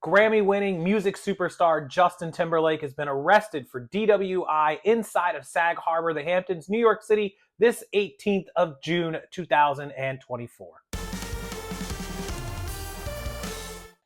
Grammy-winning music superstar Justin Timberlake has been arrested for DWI inside of Sag Harbor, the Hamptons, New York City, this 18th of June, 2024.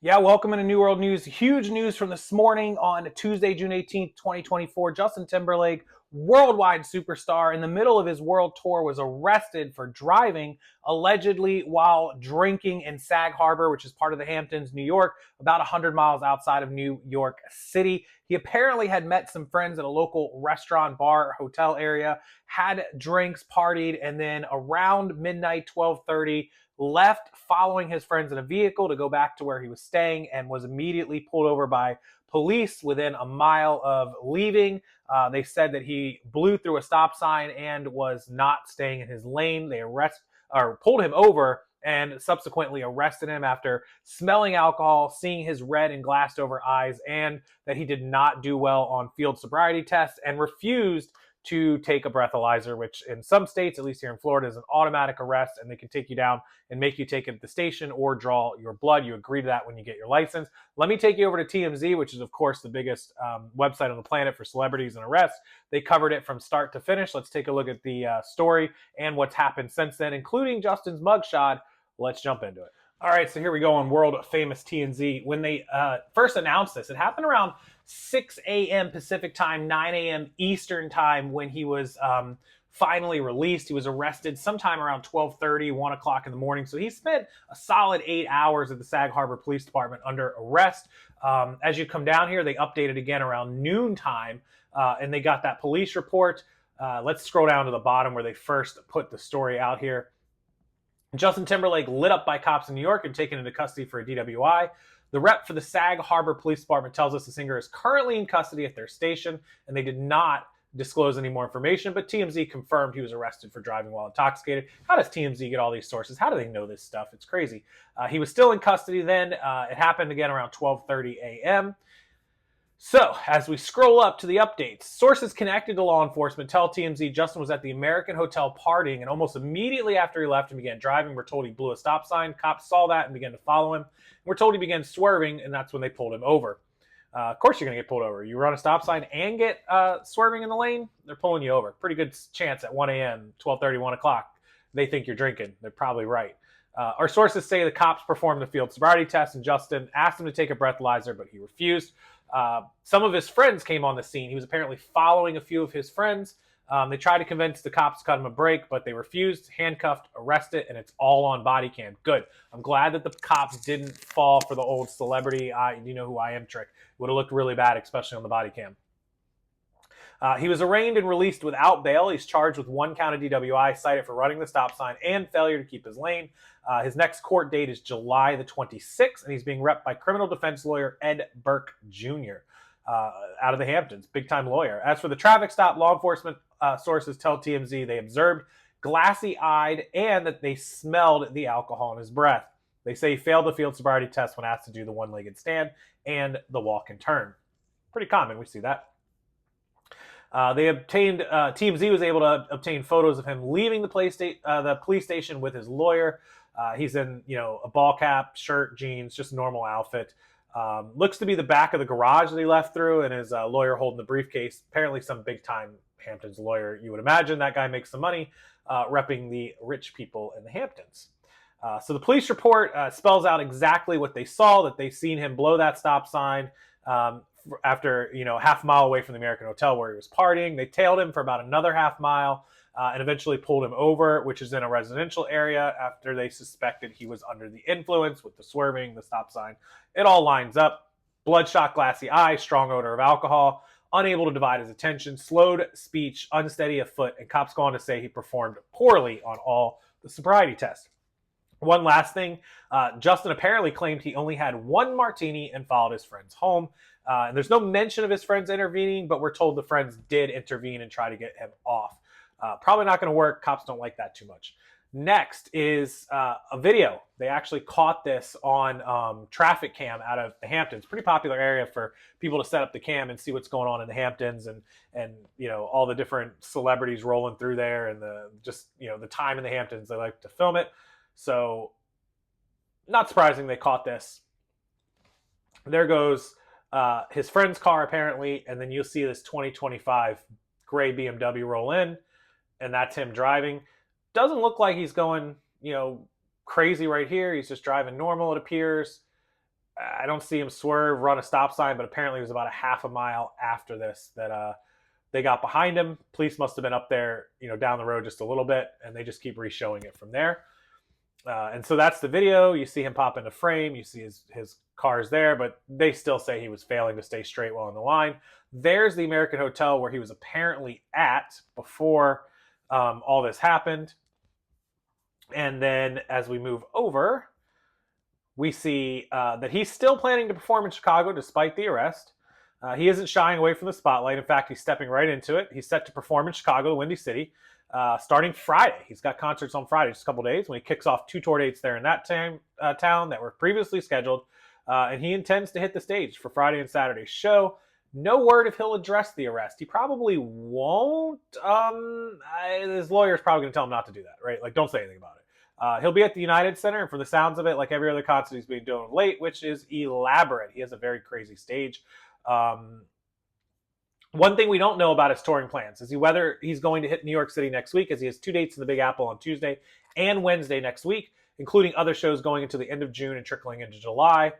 Yeah, welcome into New World News. Huge news from this morning on Tuesday, June 18th, 2024. Justin Timberlake, worldwide superstar, in the middle of his world tour, was arrested for driving allegedly while drinking in Sag Harbor, which is part of the Hamptons, New York, about 100 miles outside of New York City. He apparently had met some friends at a local restaurant, bar, hotel area, had drinks, partied, and then around midnight, 12:30, left following his friends in a vehicle to go back to where he was staying and was immediately pulled over by police within a mile of leaving. They said that he blew through a stop sign and was not staying in his lane. They pulled him over and subsequently arrested him after smelling alcohol, seeing his red and glassed over eyes, and that he did not do well on field sobriety tests and refused to take a breathalyzer, which in some states, at least here in Florida, is an automatic arrest, and they can take you down and make you take it at the station or draw your blood. You agree to that when you get your license. Let me take you over to TMZ, which is, of course, the biggest website on the planet for celebrities and arrests. They covered it from start to finish. Let's take a look at the story and what's happened since then, including Justin's mugshot. Let's jump into it. All right, so here we go on world famous TMZ. When they first announced this, it happened around 6 a.m. Pacific time, 9 a.m. Eastern time when he was finally released. He was arrested sometime around 12:30, 1 o'clock in the morning. So he spent a solid 8 hours at the Sag Harbor Police Department under arrest. As you come down here, they updated again around noon time, and they got that police report. Let's scroll down to the bottom where they first put the story out here. Justin Timberlake lit up by cops in New York and taken into custody for a DWI. The rep for the Sag Harbor Police Department tells us the singer is currently in custody at their station, and they did not disclose any more information, but TMZ confirmed he was arrested for driving while intoxicated. How does TMZ get all these sources? How do they know this stuff? It's crazy. He was still in custody then. It happened again around 12:30 a.m. So, as we scroll up to the updates, sources connected to law enforcement tell TMZ Justin was at the American Hotel partying, and almost immediately after he left and began driving, we're told he blew a stop sign. Cops saw that and began to follow him. We're told he began swerving, and that's when they pulled him over. Of course you're going to get pulled over. You run a stop sign and get swerving in the lane, they're pulling you over. Pretty good chance at 1 a.m., 12:30, 1 o'clock, they think you're drinking. They're probably right. Our sources say the cops performed the field sobriety test, and Justin asked him to take a breathalyzer, but he refused. Some of his friends came on the scene. He was apparently following a few of his friends. They tried to convince the cops to cut him a break, but they refused, handcuffed, arrested, and it's all on body cam. Good. I'm glad that the cops didn't fall for the old celebrity, you know who I am trick. It would have looked really bad, especially on the body cam. He was arraigned and released without bail. He's charged with 1 count of DWI, cited for running the stop sign and failure to keep his lane. His next court date is July the 26th, and he's being repped by criminal defense lawyer Ed Burke Jr. Out of the Hamptons, big-time lawyer. As for the traffic stop, law enforcement sources tell TMZ they observed glassy-eyed and that they smelled the alcohol in his breath. They say he failed the field sobriety test when asked to do the one-legged stand and the walk and turn. Pretty common, we see that. TMZ was able to obtain photos of him leaving the police station with his lawyer. He's in, a ball cap, shirt, jeans, just normal outfit. Looks to be the back of the garage that he left through, and his lawyer holding the briefcase. Apparently some big-time Hamptons lawyer. You would imagine that guy makes some money repping the rich people in the Hamptons. So the police report spells out exactly what they saw, that they seen him blow that stop sign after, half a mile away from the American Hotel where he was partying. They tailed him for about another half mile and eventually pulled him over, which is in a residential area, after they suspected he was under the influence with the swerving, the stop sign. It all lines up. Bloodshot, glassy eye, strong odor of alcohol, unable to divide his attention, slowed speech, unsteady of foot, and cops go on to say he performed poorly on all the sobriety tests. One last thing, Justin apparently claimed he only had 1 martini and followed his friends home. And there's no mention of his friends intervening, but we're told the friends did intervene and try to get him off. Probably not going to work. Cops don't like that too much. Next is a video. They actually caught this on traffic cam out of the Hamptons. Pretty popular area for people to set up the cam and see what's going on in the Hamptons, and all the different celebrities rolling through there, and the time in the Hamptons. They like to film it. So not surprising they caught this. There goes his friend's car, apparently, and then you'll see this 2025 gray BMW roll in, and that's him driving. Doesn't look like he's going, crazy right here. He's just driving normal, it appears. I don't see him swerve, run a stop sign, but apparently it was about a half a mile after this that they got behind him. Police must have been up there, down the road just a little bit, and they just keep re-showing it from there. And so that's the video. You see him pop into frame. You see his cars there, but they still say he was failing to stay straight while on the line. There's the American Hotel where he was apparently at before all this happened. And then as we move over, we see that he's still planning to perform in Chicago despite the arrest. He isn't shying away from the spotlight. In fact, he's stepping right into it. He's set to perform in Chicago, the Windy City, starting Friday. He's got concerts on Friday, just a couple days, when he kicks off 2 tour dates there in that town that were previously scheduled. And he intends to hit the stage for Friday and Saturday's show. No word if he'll address the arrest. He probably won't. His lawyer's probably going to tell him not to do that, right? Like, don't say anything about it. He'll be at the United Center, and for the sounds of it, like every other concert he's been doing late, which is elaborate. He has a very crazy stage. One thing we don't know about his touring plans is whether he's going to hit New York City next week, as he has 2 dates in the Big Apple on Tuesday and Wednesday next week, including other shows going into the end of June and trickling into July.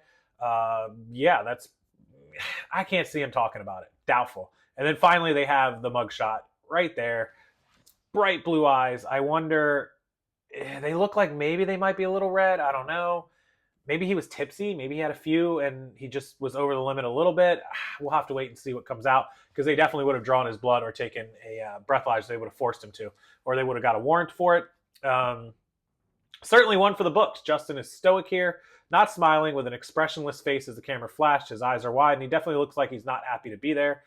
I can't see him talking about it. Doubtful. And then finally, they have the mugshot right there. Bright blue eyes. I wonder, they look like maybe they might be a little red. I don't know. Maybe he was tipsy. Maybe he had a few and he just was over the limit a little bit. We'll have to wait and see what comes out, because they definitely would have drawn his blood or taken a breathalyzer. They would have forced him to, or they would have got a warrant for it. Certainly one for the books. Justin is stoic here, not smiling, with an expressionless face as the camera flashed. His eyes are wide, and he definitely looks like he's not happy to be there.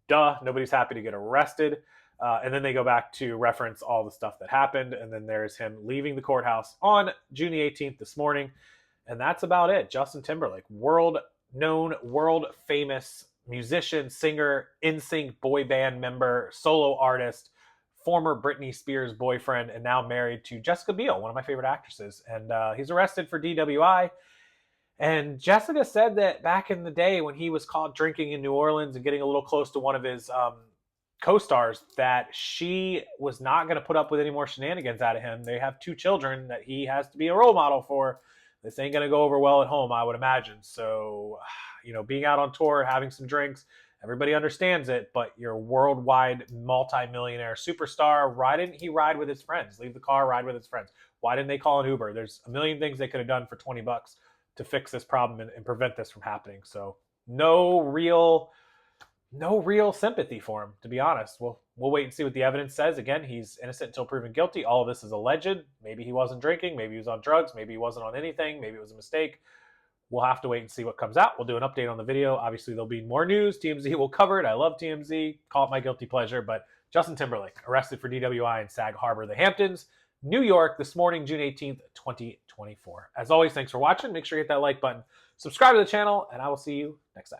Duh, nobody's happy to get arrested. And then they go back to reference all the stuff that happened, and then there's him leaving the courthouse on June the 18th this morning. And that's about it. Justin Timberlake, world-known, world-famous musician, singer, NSYNC boy band member, solo artist, former Britney Spears boyfriend, and now married to Jessica Biel, one of my favorite actresses. And he's arrested for DWI. And Jessica said that back in the day when he was caught drinking in New Orleans and getting a little close to one of his co-stars, that she was not going to put up with any more shenanigans out of him. They have 2 children that he has to be a role model for. This ain't going to go over well at home, I would imagine. So, being out on tour, having some drinks, everybody understands it, but you're a worldwide multi-millionaire superstar. Why didn't he ride with his friends? Leave the car, ride with his friends. Why didn't they call an Uber? There's a million things they could have done for $20 to fix this problem and prevent this from happening. So no real sympathy for him, to be honest. We'll wait and see what the evidence says. Again, he's innocent until proven guilty. All of this is alleged. Maybe he wasn't drinking. Maybe he was on drugs. Maybe he wasn't on anything. Maybe it was a mistake. We'll have to wait and see what comes out. We'll do an update on the video. Obviously, there'll be more news. TMZ will cover it. I love TMZ. Call it my guilty pleasure. But Justin Timberlake, arrested for DWI in Sag Harbor, the Hamptons, New York, this morning, June 18th, 2024. As always, thanks for watching. Make sure you hit that like button. Subscribe to the channel, and I will see you next time.